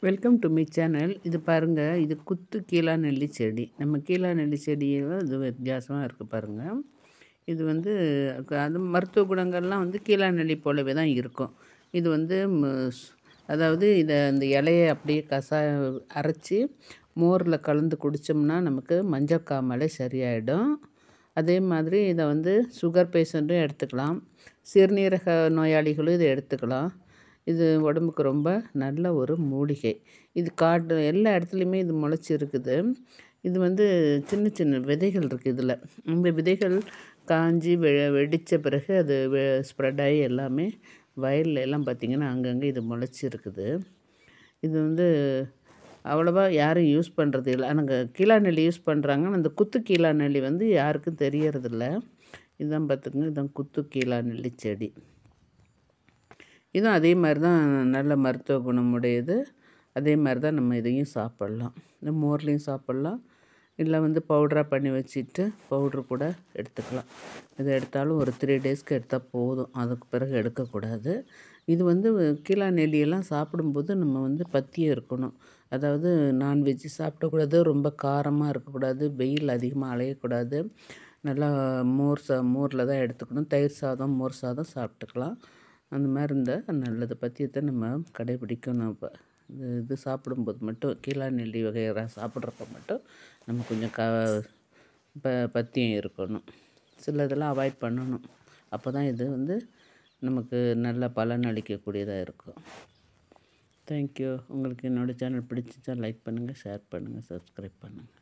Welcome to my channel. இது பாருங்கள், இது குத்து கீழா நெல்லி செடி. நம்ம கீழா நெல்லி செடியை இது வித்தியாசமாக இருக்குது பாருங்கள். இது வந்து அது மருத்துவ குணங்கள்லாம் வந்து கீழா நெல்லி போலவே தான் இருக்கும். இது வந்து அதாவது இந்த இலையை அப்படியே அரைச்சி மோரில் கலந்து குடித்தோம்னா நமக்கு மஞ்சக்காமலை சரியாயிடும். அதே மாதிரி இதை வந்து சுகர் பேஷண்ட்டும் எடுத்துக்கலாம், சிறுநீரக நோயாளிகளும் இதை எடுத்துக்கலாம். இது உடம்புக்கு ரொம்ப நல்ல ஒரு மூலிகை. இது எல்லா இடத்துலையுமே இது முளைச்சி. இது வந்து சின்ன சின்ன விதைகள் இருக்குது இதில். இந்த விதைகள் காஞ்சி வெடித்த பிறகு அது ஸ்ப்ரெட் ஆகி எல்லாமே வயலில் எல்லாம் பார்த்திங்கன்னா அங்கங்கே இது முளைச்சி. இது வந்து அவ்வளோவா யாரும் யூஸ் பண்ணுறது இல்லை. ஆனால் கீழா நெல்லி யூஸ் பண்ணுறாங்க. அந்த குத்து கீழா நெல்லி வந்து யாருக்கும் தெரியறதில்ல. இதுதான் பார்த்துக்குங்க, இதுதான் குத்து கீழா நெல்லி செடி. இதுவும் அதே மாதிரி தான் நல்ல மருத்துவ குணமுடையது. அதே மாதிரி தான் நம்ம இதையும் சாப்பிட்லாம். இந்த மோர்லேயும் சாப்பிட்லாம், இல்லை வந்து பவுடராக பண்ணி வச்சுட்டு பவுட்ரு கூட எடுத்துக்கலாம். இதை எடுத்தாலும் ஒரு 3 டேஸ்க்கு எடுத்தால் போதும், அதுக்கு பிறகு எடுக்கக்கூடாது. இது வந்து கீழா நெல்லியெல்லாம் சாப்பிடும்போது நம்ம வந்து பத்தியம் இருக்கணும். அதாவது நான்வெஜ்ஜு சாப்பிடக்கூடாது, ரொம்ப காரமாக இருக்கக்கூடாது, வெயில் அதிகமாக அலையக்கூடாது. நல்லா மோரில் தான் எடுத்துக்கணும். தயிர் சாதம், மோர் சாதம் சாப்பிட்டுக்கலாம். அந்த மாதிரி இருந்தால் நல்லது. பத்தியத்தை நம்ம கடைபிடிக்கணும். இப்போ இது சாப்பிடும்போது மட்டும், கீழா நெல்லி வகையெல்லாம் சாப்பிட்றப்ப மட்டும் நம்ம கொஞ்சம் பத்தியம் இருக்கணும். சில இதெல்லாம் அவாய்ட் பண்ணணும். அப்போ தான் இது வந்து நமக்கு நல்ல பலன் அளிக்கக்கூடியதாக இருக்கும். தேங்க்யூ. உங்களுக்கு என்னோடய சேனல் பிடிச்சிச்சா லைக் பண்ணுங்கள், ஷேர் பண்ணுங்கள், சப்ஸ்கிரைப் பண்ணுங்கள்.